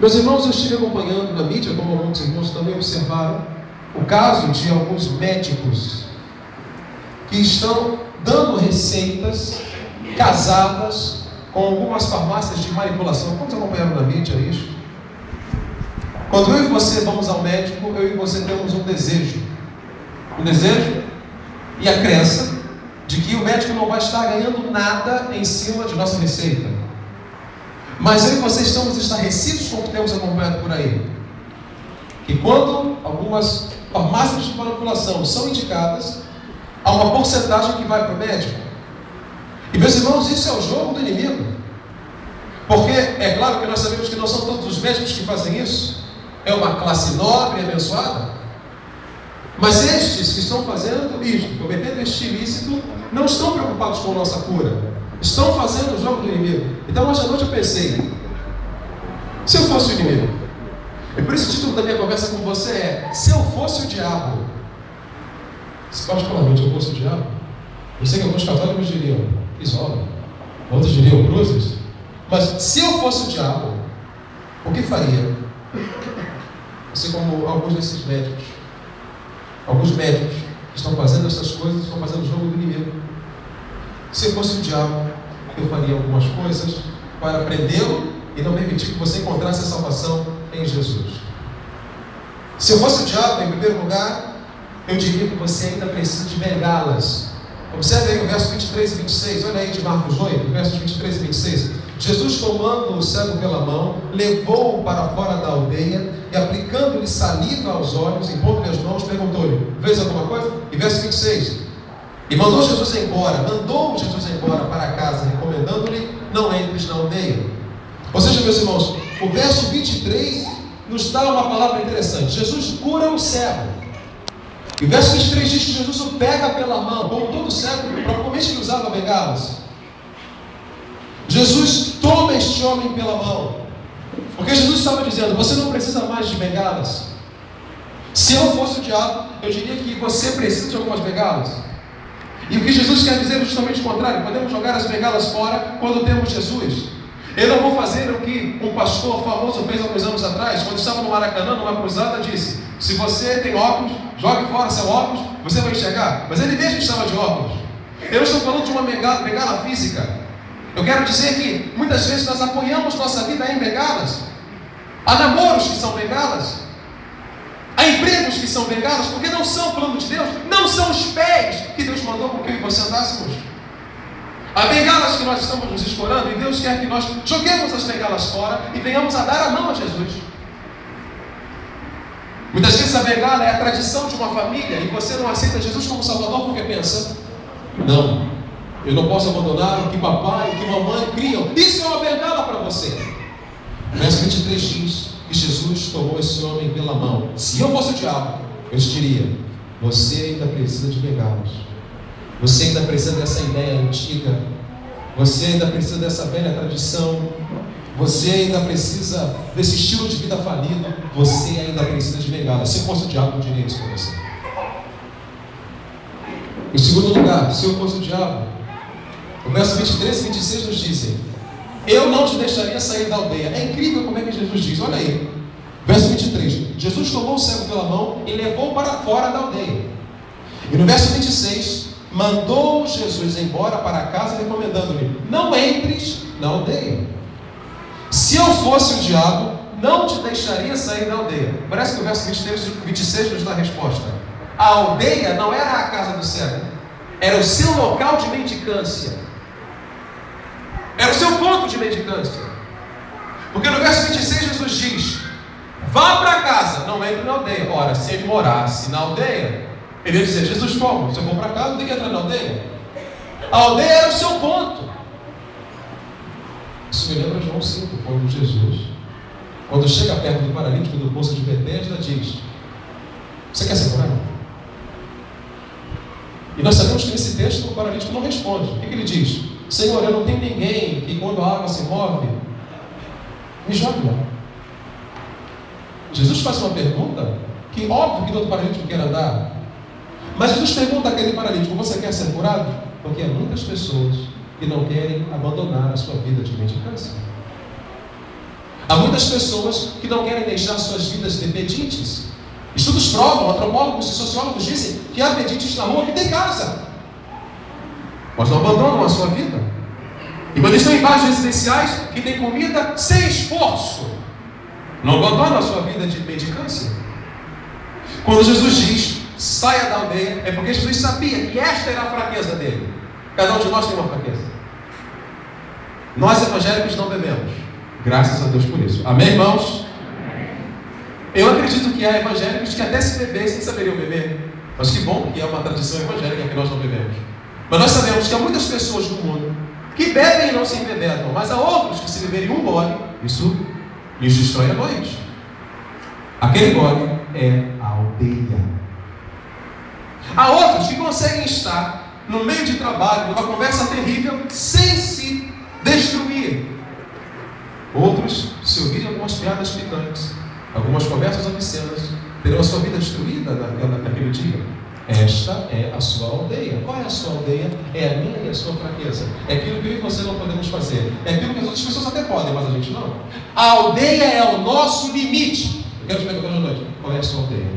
Meus irmãos, eu estive acompanhando na mídia, como alguns irmãos também observaram, o caso de alguns médicos que estão dando receitas casadas com algumas farmácias de manipulação. Quantos acompanharam na mídia isso? Quando eu e você vamos ao médico, eu e você temos um desejo e a crença de que o médico não vai estar ganhando nada em cima de nossa receita. Mas eu e você estamos estarrecidos com o que temos acompanhado por aí, que quando algumas farmácias de manipulação são indicadas, há uma porcentagem que vai para o médico. E meus irmãos, isso é o jogo do inimigo, porque é claro que nós sabemos que não são todos os médicos que fazem isso, é uma classe nobre e abençoada, mas estes que estão fazendo isso, cometendo este ilícito, não estão preocupados com a nossa cura, estão fazendo o jogo do inimigo. Então hoje à noite eu pensei, se eu fosse o inimigo, e por isso o título da minha conversa com você é: se eu fosse o diabo. Você pode falar, se eu fosse o diabo? Eu sei que alguns católicos diriam isola, outros diriam cruzes, mas se eu fosse o diabo, o que faria? Assim como alguns desses médicos, alguns médicos que estão fazendo essas coisas, estão fazendo o jogo do inimigo. Se eu fosse o diabo, eu faria algumas coisas para prendê-lo e não permitir que você encontrasse a salvação em Jesus. Se eu fosse o diabo, em primeiro lugar, eu diria que você ainda precisa de bengalas. Observe aí o verso 23 e 26, olha aí de Marcos 8, versos 23 e 26. Jesus, tomando o cego pela mão, levou-o para fora da aldeia e, aplicando-lhe saliva aos olhos, impondo-lhe as mãos, perguntou-lhe: vês alguma coisa? E verso 26. E mandou Jesus embora para casa, recomendando-lhe: não entres na aldeia. Ou seja, meus irmãos, o verso 23 nos dá uma palavra interessante. Jesus cura o cego. E o verso 23 diz que Jesus o pega pela mão, como todo cego, provavelmente ele usava bengalas. Jesus toma este homem pela mão, porque Jesus estava dizendo: você não precisa mais de bengalas. Se eu fosse o diabo, eu diria que você precisa de algumas bengalas. E o que Jesus quer dizer é justamente o contrário. Podemos jogar as bengalas fora quando temos Jesus. Eu não vou fazer o que um pastor famoso fez alguns anos atrás, quando estava no Maracanã, numa cruzada, disse: se você tem óculos, jogue fora seu óculos, você vai enxergar. Mas ele mesmo estava de óculos. Eu não estou falando de uma bengala física. Eu quero dizer que muitas vezes nós apoiamos nossa vida em bengalas. Há namoros que são bengalas, há empregos que são bengalas, porque não são o plano de Deus, não são os pés que Deus mandou com que eu e você andássemos. Há bengalas que nós estamos nos escorando, e Deus quer que nós joguemos as bengalas fora e venhamos a dar a mão a Jesus. Muitas vezes a bengala é a tradição de uma família e você não aceita Jesus como Salvador porque pensa: não, eu não posso abandonar o que papai e o que mamãe criam. Isso é uma bengala para você. O verso 23 diz que Jesus tomou esse homem pela mão. Se eu fosse o diabo, eu te diria: você ainda precisa de bengalas. Você ainda precisa dessa ideia antiga. Você ainda precisa dessa velha tradição. Você ainda precisa desse estilo de vida falido. Você ainda precisa de bengalas. Se eu fosse o diabo, eu diria isso para você. Em segundo lugar, se eu fosse o diabo, o verso 23 e 26 nos dizem: eu não te deixaria sair da aldeia. É incrível como é que Jesus diz. Olha aí, verso 23. Jesus tomou o cego pela mão e levou para fora da aldeia. E no verso 26, mandou Jesus embora para casa, recomendando-lhe: não entres na aldeia. Se eu fosse o diabo, não te deixaria sair da aldeia. Parece que o verso 26 nos dá a resposta. A aldeia não era a casa do cego, era o seu local de mendicância, era o seu ponto de mendicância. Porque no verso 26 Jesus diz: vá para casa, não entre na aldeia. Ora, se ele morasse na aldeia, ele ia dizer: Jesus, como? Se eu for para casa, não tem que entrar na aldeia. A aldeia era o seu ponto. Isso me lembra João 5, quando Jesus, quando chega perto do paralítico do poço de Betesda, diz: você quer ser curado? E nós sabemos que nesse texto o paralítico não responde. O que ele diz? Senhor, eu não tenho ninguém que quando a água se move, me jogue lá. Jesus faz uma pergunta que óbvio que todo paralítico quer andar. Mas Jesus pergunta àquele paralítico: você quer ser curado? Porque há muitas pessoas que não querem abandonar a sua vida de mendicância. Há muitas pessoas que não querem deixar suas vidas de pedintes. Estudos provam, antropólogos e sociólogos dizem que há pedintes na rua que tem casa, mas não abandonam a sua vida. E quando estão em bairros residenciais que tem comida sem esforço, não abandonam a sua vida de mendicância. Quando Jesus diz, saia da aldeia, é porque Jesus sabia que esta era a fraqueza dele. Cada um de nós tem uma fraqueza. Nós evangélicos não bebemos. Graças a Deus por isso. Amém, irmãos? Eu acredito que há evangélicos que até se bebessem saberiam beber. Mas que bom que é uma tradição evangélica que nós não bebemos. Mas nós sabemos que há muitas pessoas no mundo que bebem e não se embebedam, mas há outros que se beberem um gole, isso lhes destrói a noite. Aquele gole é a aldeia. Há outros que conseguem estar no meio de trabalho, numa conversa terrível, sem se destruir. Outros, se ouvirem algumas piadas picantes, algumas conversas obscenas, terão a sua vida destruída naquele dia. Esta é a sua aldeia. Qual é a sua aldeia? É a minha e a sua fraqueza. É aquilo que eu e você não podemos fazer. É aquilo que as outras pessoas até podem, mas a gente não. A aldeia é o nosso limite. Eu quero te perguntar hoje à noite, qual é a sua aldeia?